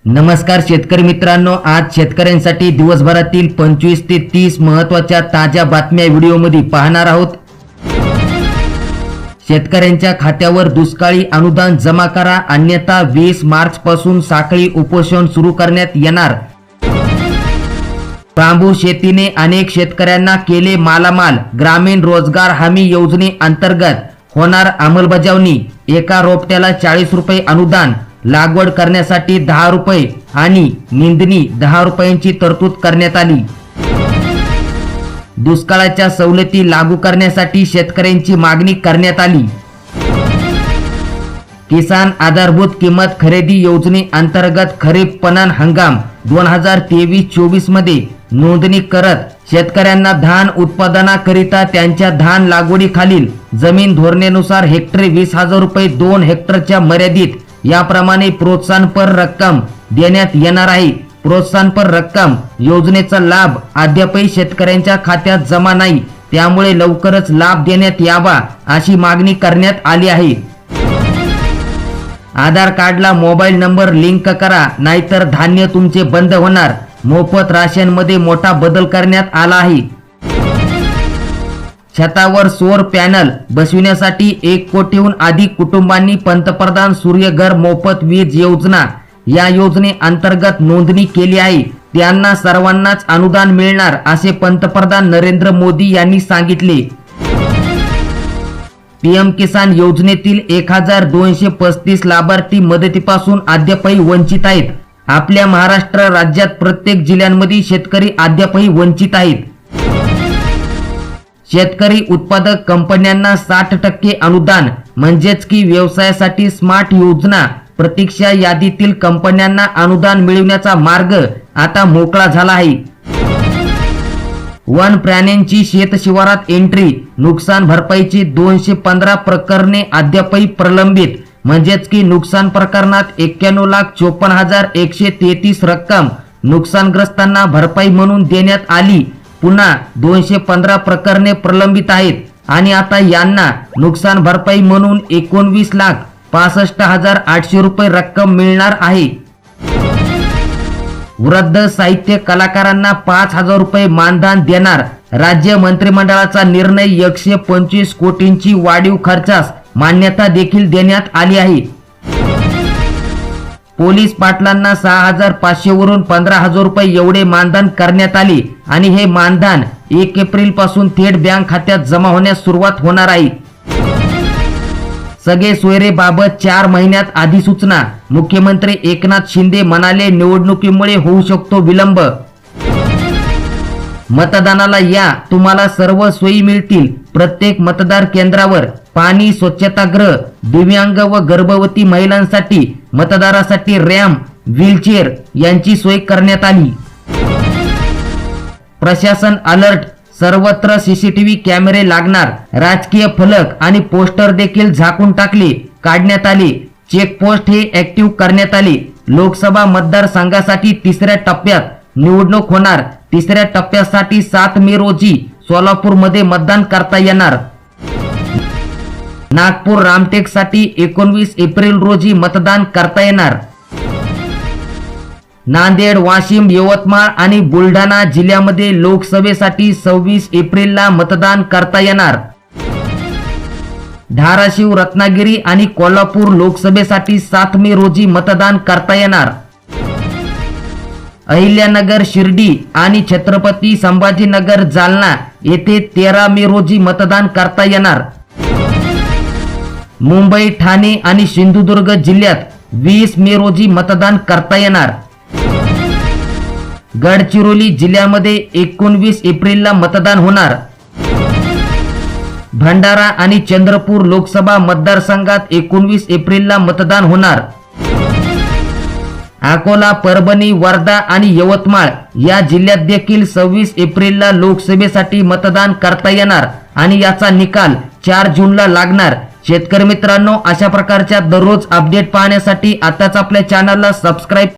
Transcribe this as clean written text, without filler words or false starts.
नमस्कार शेतकरी मित्रांनो, आज शेतकऱ्यांसाठी दिवसभरातील 25 ते 30 महत्त्वाच्या ताज्या बातम्या व्हिडिओमध्ये पाहणार आहोत। शेतकऱ्यांच्या खात्यावर दुष्काळी अनुदान जमा करा, अन्यथा 20 मार्च पासून साखळी उपोषण सुरू करण्यात येणार। बांबू शेतीने अनेक शेतकऱ्यांना केले मालामाल, ग्रामीण रोजगार हमी योजनेअंतर्गत होणार अंमलबजावणी। एका रोपट्याला 40 रुपये अनुदान, लागवड करण्यासाठी 10 रुपये आणि निंदणी 10 रुपयांची तरतूद करण्यात आली। दुष्काळाच्या सवलती लागू करण्यासाठी शेतकऱ्यांची मागणी करण्यात आली। किसान आधारभूत किंमत खरेदी योजनेअंतर्गत खरीप पणन हंगाम 2023-24 मध्ये नोंदणी करत शेतकऱ्यांना धान उत्पादनाकरिता त्यांच्या धान लागवडीखालील जमीन धोरणेनुसार हेक्टरी 20,000 रुपये, 2 हेक्टरच्या मर्यादित याप्रमाणे प्रोत्साहनपर रक्कम देण्यात येणार आहे। प्रोत्साहनपर रक्कम योजनेचा लाभ अद्यापही शेतकऱ्यांच्या खात्यात जमा नाही, त्यामुळे लवकरच लाभ देण्यात यावा अशी मागणी करण्यात आली आहे। आधार कार्डला मोबाईल नंबर लिंक करा, नाहीतर धान्य तुमचे बंद होणार। मोफत राशन मध्ये मोठा बदल करण्यात आला आहे। छतावर सौर पॅनल बसविण्यासाठी 1 कोटीहून अधिक कुटुंबांनी पंतप्रधान सूर्यघर मोफत वीज योजना या योजनेअंतर्गत नोंदणी केली आहे। त्यांना सर्वांनाच अनुदान मिळणार असे पंतप्रधान नरेंद्र मोदी यांनी सांगितले। पीएम किसान योजनेतील 1235 लाभार्थी मदतीपासून अद्यापही वंचित आहेत। आपल्या महाराष्ट्र राज्यात प्रत्येक जिल्ह्यांमध्ये शेतकरी अद्यापही वंचित आहेत। शेतकरी उत्पादक कंपन्यांना 60% अनुदान, म्हणजेच की व्यवसायासाठी स्मार्ट योजना प्रतीक्षा यादीतील कंपन्यांना अनुदान मिळवण्याचा मार्ग आता मोकळा झाला आहे। वन प्राण्यांची शेतशिवारात एंट्री, नुकसान भरपाईची 215 प्रकरणे अद्यापही प्रलंबित, म्हणजेच की नुकसान प्रकरणात 91,54,133 रक्कम नुकसानग्रस्तांना भरपाई म्हणून देण्यात आली। पुन्हा 215 प्रकरणे प्रलंबित आहेत आणि आता यांना नुकसान भरपाई म्हणून 19,65,800 रुपये रक्कम मिळणार आहे। वृद्ध साहित्य कलाकारांना 5,000 रुपये मानधन देणार, राज्य मंत्रिमंडळाचा निर्णय। 125 कोटींची वाढीव खर्चास मान्यता देखील देण्यात आली आहे। पोलीस पाटलांना 6,500 वरून 15,000 रुपये एवढे मानधन करण्यात आले आणि हे मानधन 1 एप्रिल पासून थेट बँक खात्यात जमा होण्यास सुरुवात होणार आहे। सगळे सोयरेबाबत 4 महिन्यात अधिसूचना, मुख्यमंत्री एकनाथ शिंदे म्हणाले निवडणुकीमुळे होऊ शकतो विलंब। मतदानाला या, तुम्हाला सर्व सोयी मिळतील। प्रत्येक मतदार केंद्रावर पाणी, स्वच्छतागृह, दिव्यांग व गर्भवती महिलांसाठी मतदारासाठी रॅम्प, व्हीलचेअर यांची सोय करण्यात आली। प्रशासन अलर्ट, सर्वत्र सीसीटीव्ही कॅमेरे लागणार। राजकीय फलक आणि पोस्टर देखील झाकून काढण्यात आले। चेकपोस्ट हे ऍक्टिव्ह करण्यात आले। लोकसभा मतदारसंघासाठी 3ऱ्या टप्प्यात निवडणूक होणार। 3ऱ्या टप्प्यासाठी 7 मे रोजी सोलापूरमध्ये मतदान करता येणार। नागपूर रामटेकसाठी 19 एप्रिल रोजी मतदान करता येणार। नांदेड, वाशिम, यवतमाळ आणि बुलढाणा जिल्ह्यामध्ये लोकसभेसाठी 26 एप्रिलला मतदान करता येणार। धाराशिव, रत्नागिरी आणि कोल्हापूर लोकसभेसाठी 7 मे रोजी मतदान करता येणार। अहिल्यानगर, शिर्डी आणि छत्रपती संभाजीनगर, जालना येथे 13 मे रोजी मतदान करता येणार। मुंबई, ठाणे आणि सिंधुदुर्ग जिल्ह्यात 20 मे रोजी मतदान करता येणार। गडचिरोली जिल्ह्यामध्ये 19 एप्रिलला मतदान होणार। भंडारा आणि चंद्रपूर लोकसभा मतदारसंघात 19 एप्रिलला मतदान होणार। अकोला, परभणी, वर्धा आणि यवतमाळ या जिल्ह्यात देखील 26 एप्रिलला लोकसभेसाठी मतदान करता येणार आणि याचा निकाल 4 जूनला लागणार। शेतकरी मित्रांनो, अशा प्रकारच्या दररोज अपडेट पाहण्यासाठी आताच आपल्या चॅनलला सबस्क्राईब